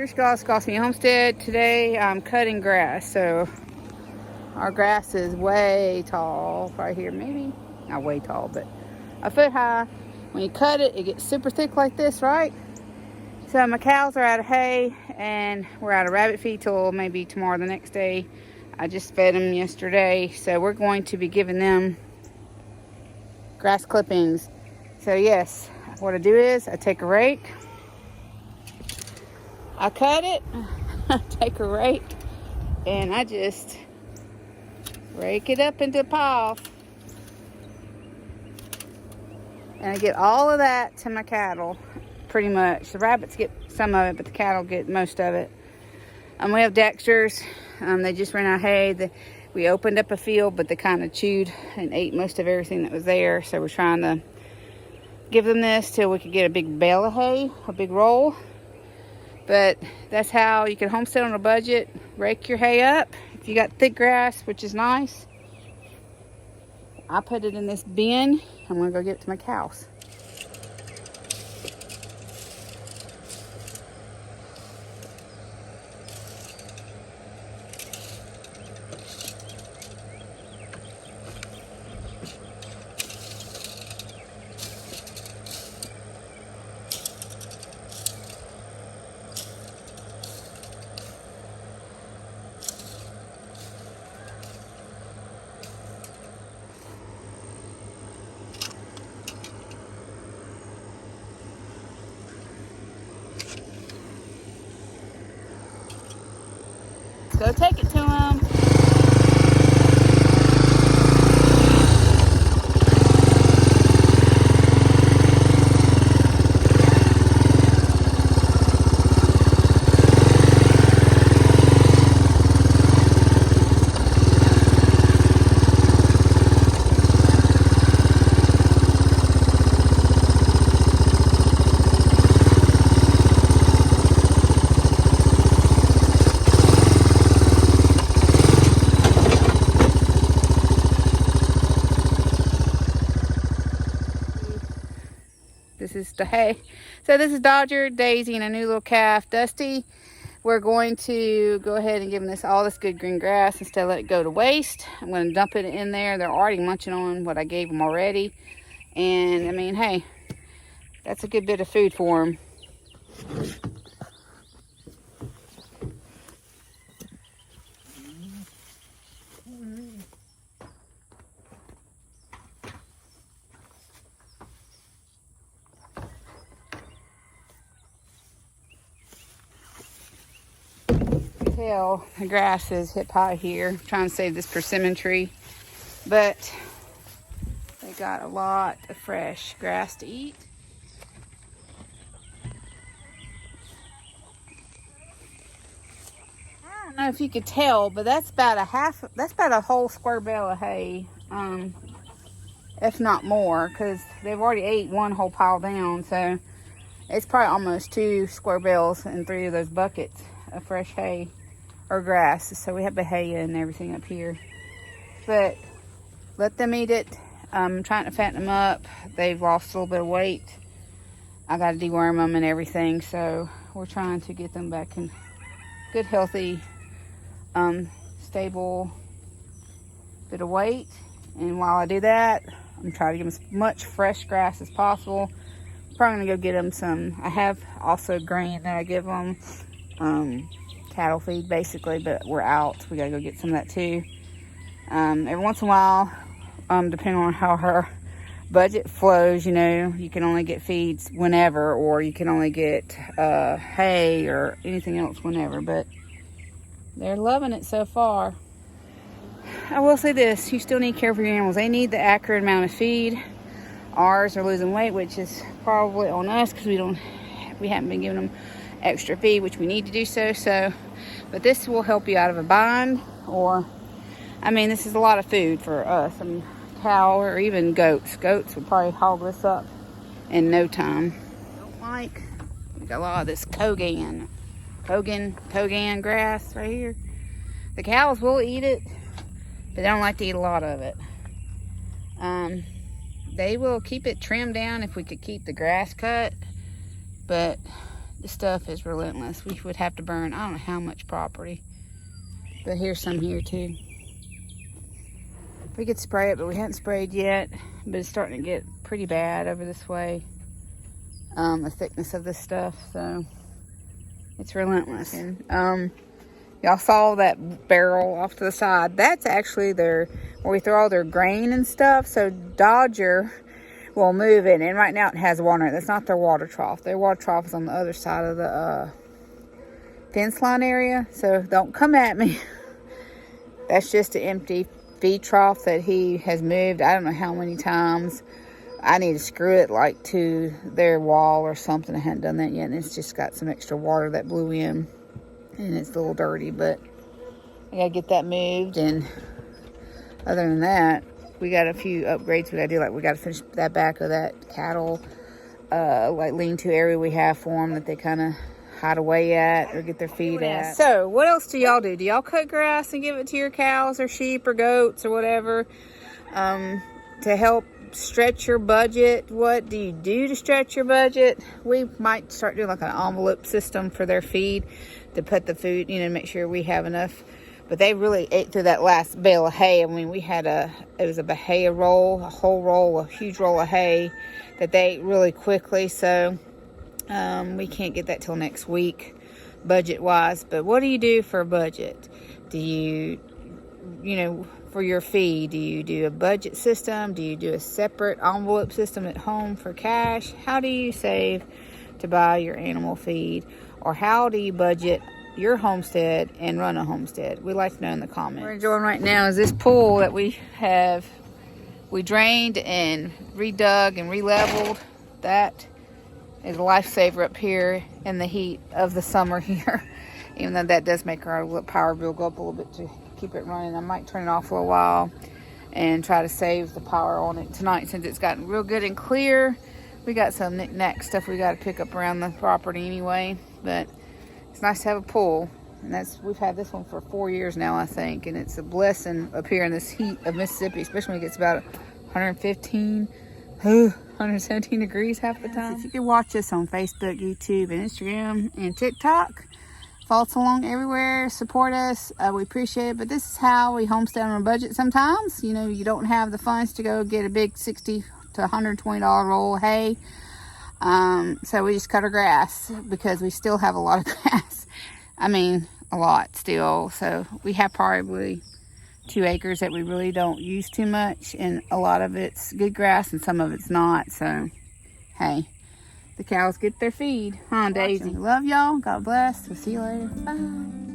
Here's GossMania Homestead. Today I'm cutting grass. So our grass is way tall right here. Maybe not way tall, but a foot high. When you cut it, it gets super thick like this, right? So my cows are out of hay and we're out of rabbit feed till maybe tomorrow, the next day. I just fed them yesterday. So we're going to be giving them grass clippings. So yes, what I do is I take a rake, I cut it, take a rake, and I just rake it up into piles. And I get all of that to my cattle, pretty much. The rabbits get some of it, but the cattle get most of it. We have dexters. They just ran out of hay. We opened up a field, but they kind of chewed and ate most of everything that was there. So we're trying to give them this till we could get a big bale of hay, a big roll. But that's how you can homestead on a budget. Rake your hay up. If you got thick grass, which is nice. I put it in this bin. I'm gonna go give it to my cows. Go take it to them. This is the hay. So this is Dodger, Daisy, and a new little calf, Dusty. We're going to go ahead and give them all this good green grass instead of let it go to waste. I'm going to dump it in there. They're already munching on what I gave them already. And I mean, hey, that's a good bit of food for them. The grass is hip high here. I'm trying to save this persimmon tree, but they got a lot of fresh grass to eat. I don't know if you could tell, but that's about a whole square bale of hay, if not more, because they've already ate one whole pile down. So it's probably almost 2 square bales in 3 of those buckets of fresh hay or grass. So we have the hay and everything up here, but let them eat it. I'm trying to fatten them up. They've lost a little bit of weight. I got to deworm them and everything, so we're trying to get them back in good, healthy, stable bit of weight. And while I do that, I'm trying to give them as much fresh grass as possible. Probably gonna go get them some. I have also grain that I give them, cattle feed basically, but we're out. We gotta go get some of that too. Every once in a while, depending on how her budget flows, you know, you can only get feeds whenever, or you can only get hay or anything else whenever, but they're loving it so far. I will say this, you still need to care for your animals. They need the accurate amount of feed. Ours are losing weight, which is probably on us because we haven't been giving them extra feed, which we need to do so. But this will help you out of a bind, or I mean, this is a lot of food for us. I mean, cow or even goats would probably hog this up in no time. We got a lot of this Kogan grass right here. The cows will eat it, but they don't like to eat a lot of it. They will keep it trimmed down if we could keep the grass cut, but the stuff is relentless. We would have to burn, I don't know how much property. But here's some here too. We could spray it, but we haven't sprayed yet. But it's starting to get pretty bad over this way. The thickness of this stuff, so it's relentless. And y'all saw that barrel off to the side. That's actually where we throw all their grain and stuff. So Dodger will move it, and right now it has water in it. That's not their water trough. Their water trough is on the other side of the fence line area, so don't come at me. That's just an empty feed trough that he has moved I don't know how many times. I need to screw it like to their wall or something. I hadn't done that yet, and it's just got some extra water that blew in, and it's a little dirty, but I gotta get that moved. And other than that, we got a few upgrades we gotta do. Like, we gotta finish that back of that cattle like lean-to area we have for them that they kind of hide away at or get their feed at. So what else do y'all do? Do y'all cut grass and give it to your cows or sheep or goats or whatever to help stretch your budget? What do you do to stretch your budget? We might start doing like an envelope system for their feed to put the food, make sure we have enough. But they really ate through that last bale of hay. I mean, we had it was a Bahia roll, a whole roll, a huge roll of hay that they ate really quickly. So we can't get that till next week, budget-wise. But what do you do for a budget? Do you, for your feed, do you do a budget system? Do you do a separate envelope system at home for cash? How do you save to buy your animal feed? Or how do you budget your homestead and run a homestead? We'd like to know in the comments. We're enjoying right now is this pool that we drained and redug and re-leveled. That is a lifesaver up here in the heat of the summer here. Even though that does make our power bill go up a little bit to keep it running. I might turn it off for a while and try to save the power on it tonight since it's gotten real good and clear. We got some knick-knack stuff we got to pick up around the property anyway, but it's nice to have a pool. And we've had this one for 4 years now, I think, and it's a blessing up here in this heat of Mississippi, especially when it gets about 117 degrees half the time. If you can watch us on Facebook, YouTube, and Instagram, and TikTok, follow us along everywhere, support us. We appreciate it. But this is how we homestead on a budget sometimes. You don't have the funds to go get a big $60 to $120 roll of hay. So we just cut our grass because we still have a lot of grass. I mean, a lot still. So we have probably 2 acres that we really don't use too much. And a lot of it's good grass and some of it's not. So, hey. The cows get their feed. Huh, Daisy? Love y'all. God bless. We'll see you later. Bye.